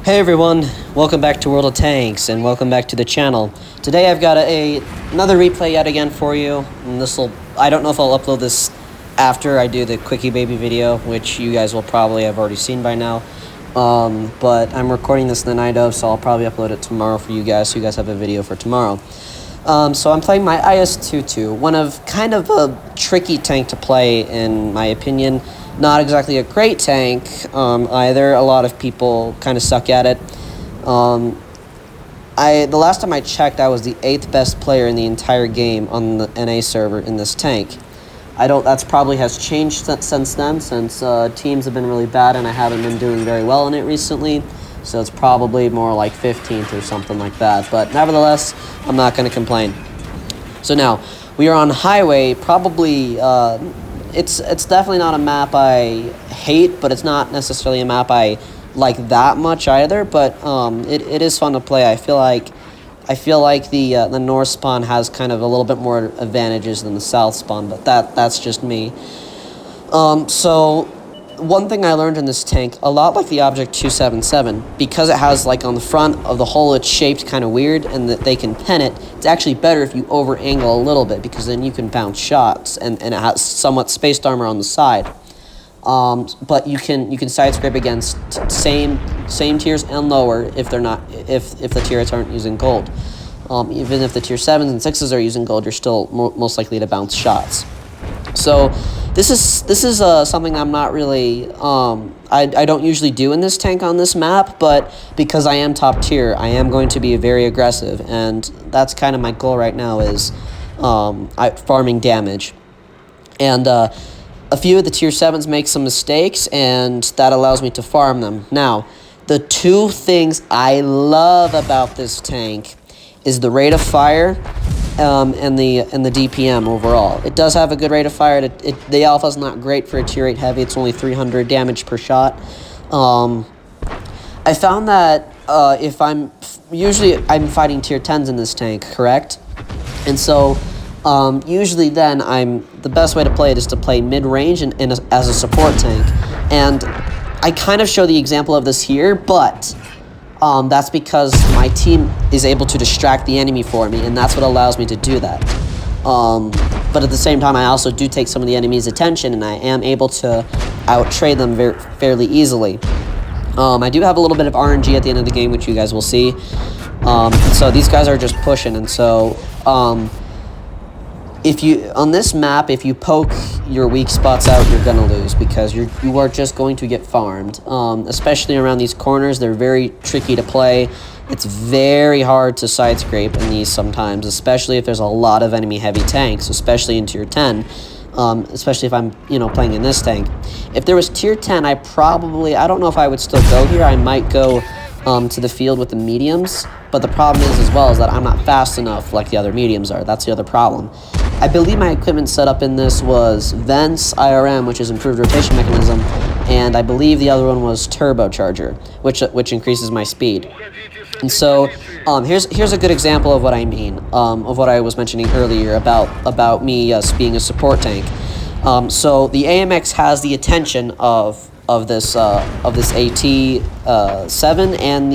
Hey everyone, welcome back to World of Tanks and welcome back to the channel. Today I've got another replay yet again for you, and I don't know if I'll upload this after I do the Quickie Baby video, which you guys will probably have already seen by now. But I'm recording this the night of, so I'll probably upload it tomorrow for you guys, so you guys have a video for tomorrow. So I'm playing my IS-2-II, kind of a tricky tank to play in my opinion. Not exactly a great tank either. A lot of people kind of suck at it. The last time I checked, I was the 8th best player in the entire game on the NA server in this tank. That's probably has changed since then, since teams have been really bad and I haven't been doing very well in it recently. So it's probably more like 15th or something like that. But nevertheless, I'm not going to complain. So now, we are on Highway, probably... It's definitely not a map I hate, but it's not necessarily a map I like that much either. But it is fun to play. I feel like the north spawn has kind of a little bit more advantages than the south spawn, but that's just me. So one thing I learned in this tank, a lot like the Object 277, because it has like on the front of the hull it's shaped kind of weird and that they can pen it, it's actually better if you over angle a little bit because then you can bounce shots and it has somewhat spaced armor on the side. But you can side scrape against same tiers and lower if they're not if the tiers aren't using gold. Even if the tier 7s and 6s are using gold, you're still most likely to bounce shots. So this is something I'm not really I don't usually do in this tank on this map, but because I am top tier, I am going to be very aggressive, and that's kind of my goal right now is farming damage. And a few of the tier 7s make some mistakes, and that allows me to farm them. Now, the two things I love about this tank is the rate of fire and the DPM overall. It does have a good rate of fire. The alpha's not great for a tier 8 heavy. It's only 300 damage per shot. I found that if I'm fighting tier 10s in this tank, correct? And so usually then the best way to play it is to play mid-range as a support tank. And I kind of show the example of this here, but that's because my team is able to distract the enemy for me, and that's what allows me to do that. But at the same time, I also do take some of the enemy's attention, and I am able to out-trade them fairly easily. I do have a little bit of RNG at the end of the game, which you guys will see. So these guys are just pushing, and so on this map, if you poke your weak spots out, you're gonna lose because you are just going to get farmed. Especially around these corners, they're very tricky to play. It's very hard to side scrape in these sometimes, especially if there's a lot of enemy heavy tanks, especially in tier 10. Especially if I'm playing in this tank. If there was tier 10, I don't know if I would still go here. I might go to the field with the mediums, but the problem is as well is that I'm not fast enough like the other mediums are. That's the other problem. I believe my equipment setup in this was Vents IRM, which is improved rotation mechanism, and I believe the other one was turbocharger, which increases my speed. And so here's a good example of what I mean, of what I was mentioning earlier about me being a support tank. So the AMX has the attention of this AT-7 and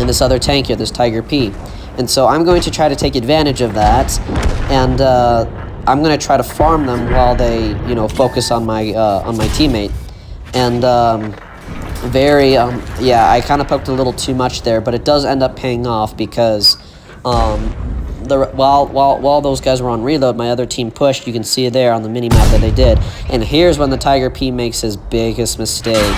this other tank here, this Tiger P. And so I'm going to try to take advantage of that, and I'm going to try to farm them while they, focus on my teammate. And yeah, I kind of poked a little too much there, but it does end up paying off because while those guys were on reload, my other team pushed. You can see there on the mini-map that they did. And here's when the Tiger P makes his biggest mistake.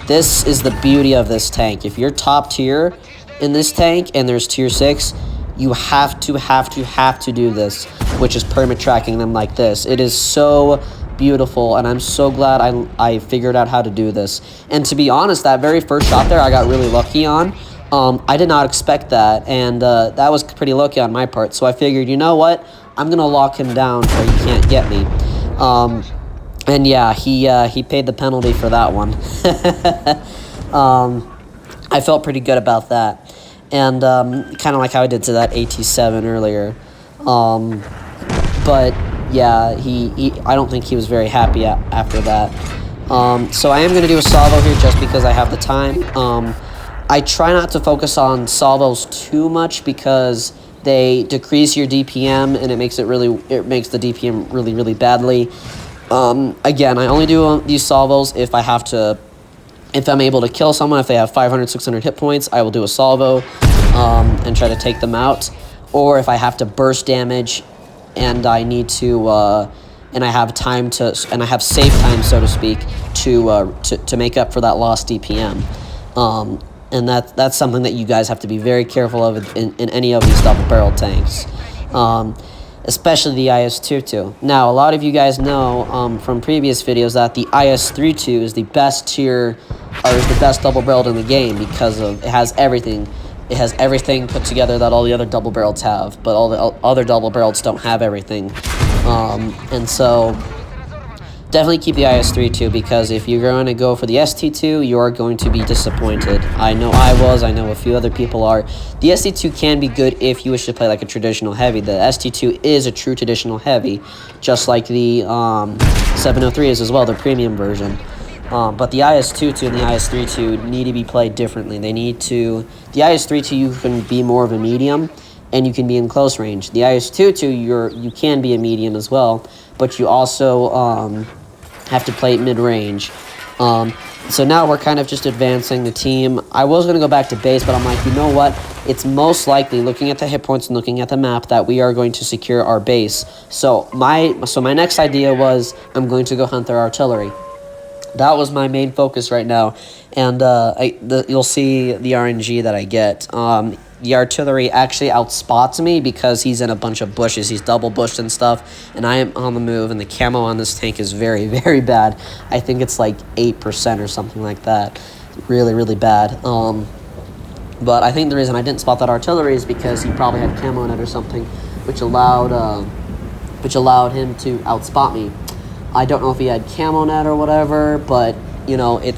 This is the beauty of this tank. If you're top tier in this tank and there's tier 6, you have to do this, which is permit tracking them like this. It is so beautiful, and I'm so glad I figured out how to do this. And to be honest, that very first shot there I got really lucky on. I did not expect that, and that was pretty lucky on my part. So I figured, you know what, I'm gonna lock him down so he can't get me. And yeah, he paid the penalty for that one. I felt pretty good about that. And kind of like how I did to that AT-7 earlier. But yeah, I don't think he was very happy after that. So I am going to do a salvo here just because I have the time. I try not to focus on salvos too much because they decrease your DPM and it makes the DPM really badly. Again, I only do these salvos if I'm able to kill someone. If they have 500, 600 hit points, I will do a salvo and try to take them out. Or if I have to burst damage and I need to, and I have save time, so to speak, to make up for that lost DPM. And that's something that you guys have to be very careful of in any of these double-barreled tanks. Especially the IS-2-II. Now, a lot of you guys know from previous videos that the IS-3-II is the best tier, or is the best double-barreled in the game because it has everything. It has everything put together that all the other double-barrels have, but all the other double-barrels don't have everything. And so, definitely keep the IS-3-II because if you're going to go for the ST-II, you are going to be disappointed. I know I know a few other people are. The ST-II can be good if you wish to play like a traditional heavy. The ST-II is a true traditional heavy, just like the 703 is as well, the premium version. But the IS-2-II and the IS-3-II need to be played differently. The IS-3-II you can be more of a medium, and you can be in close range. The IS-2-II you can be a medium as well, but you also have to play it mid-range. So now we're kind of just advancing the team. I was going to go back to base, but I'm like, you know what? It's most likely, looking at the hit points and looking at the map, that we are going to secure our base. So my next idea was I'm going to go hunt their artillery. That was my main focus right now, and you'll see the RNG that I get. The artillery actually outspots me because he's in a bunch of bushes. He's double bushed and stuff, and I am on the move, and the camo on this tank is very bad. I think it's like 8% or something like that. Really bad. But I think the reason I didn't spot that artillery is because he probably had camo in it or something, which allowed him to outspot me. I don't know if he had camo net or whatever, but you know, it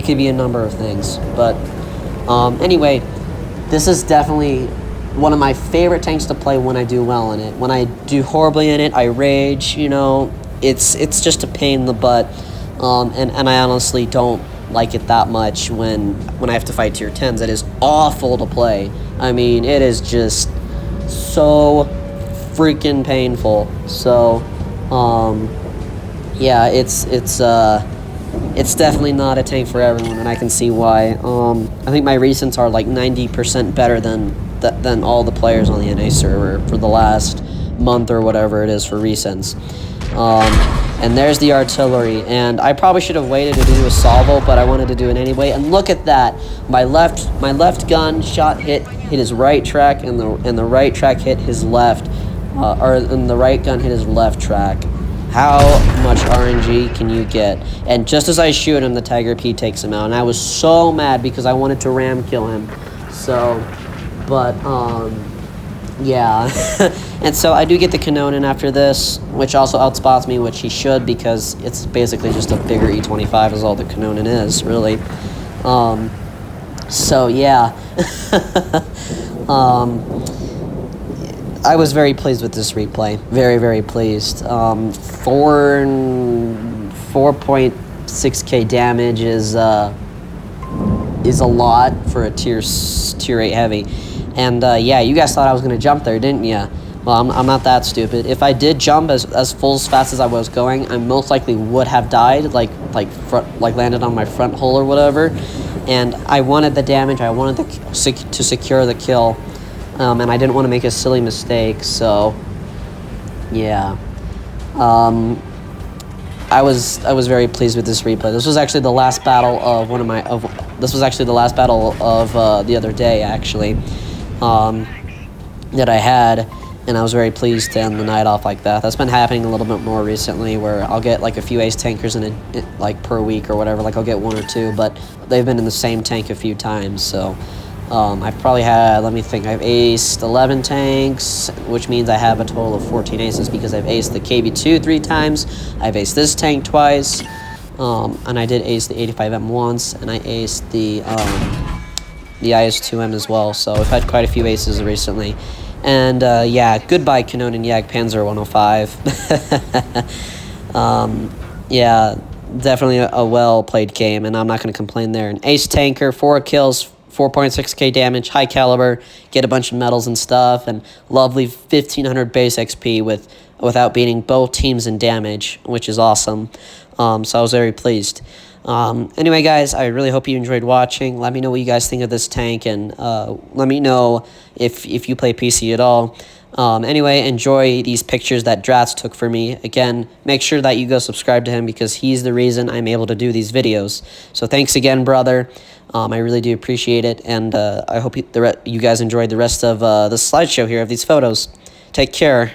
could be a number of things. But anyway, this is definitely one of my favorite tanks to play when I do well in it. When I do horribly in it, I rage. You know, it's just a pain in the butt, and I honestly don't like it that much when I have to fight tier 10s. It is awful to play. I mean, it is just so freaking painful. So yeah, it's definitely not a tank for everyone, and I can see why. I think my recents are like 90% better than all the players on the NA server for the last month or whatever it is for recents. And there's the artillery, and I probably should have waited to do a salvo, but I wanted to do it anyway. And look at that, my left gun shot hit his right track, and the right track hit his left. And the right gun hit his left track. How much RNG can you get? And just as I shoot him, the Tiger P takes him out. And I was so mad because I wanted to ram kill him. So, but, yeah. And so I do get the Kanonen after this, which also outspots me, which he should, because it's basically just a bigger E25 is all the Kanonen is, really. So, yeah. I was very pleased with this replay. Very pleased. 4.6k damage is a lot for a tier 8 heavy. And yeah, you guys thought I was gonna jump there, didn't you? Well, I'm not that stupid. If I did jump as fast as I was going, I most likely would have died, like landed on my front hole or whatever. And I wanted the damage. I wanted to secure the kill. And I didn't want to make a silly mistake, so yeah. I was very pleased with this replay. This was actually the last battle of the other day, actually, that I had, and I was very pleased to end the night off like that. That's been happening a little bit more recently, where I'll get like a few ace tankers like per week or whatever. Like I'll get 1 or 2, but they've been in the same tank a few times, so. I've probably had, let me think, I've aced 11 tanks, which means I have a total of 14 aces because I've aced the KB2 3 times, I've aced this tank twice, and I did ace the 85M once, and I aced the IS-2M as well, so I've had quite a few aces recently. And yeah, goodbye Kanonen Yag Panzer 105. Yeah, definitely a well-played game, and I'm not going to complain there. An ace tanker, 4 kills, 4.6k damage, high caliber, get a bunch of medals and stuff, and lovely 1500 base XP without beating both teams in damage, which is awesome. So I was very pleased. Anyway, guys, I really hope you enjoyed watching. Let me know what you guys think of this tank, and let me know if you play PC at all. Anyway, enjoy these pictures that Drats took for me. Again, make sure that you go subscribe to him because he's the reason I'm able to do these videos. So thanks again, brother. I really do appreciate it, and I hope you guys enjoyed the rest of the slideshow here of these photos. Take care.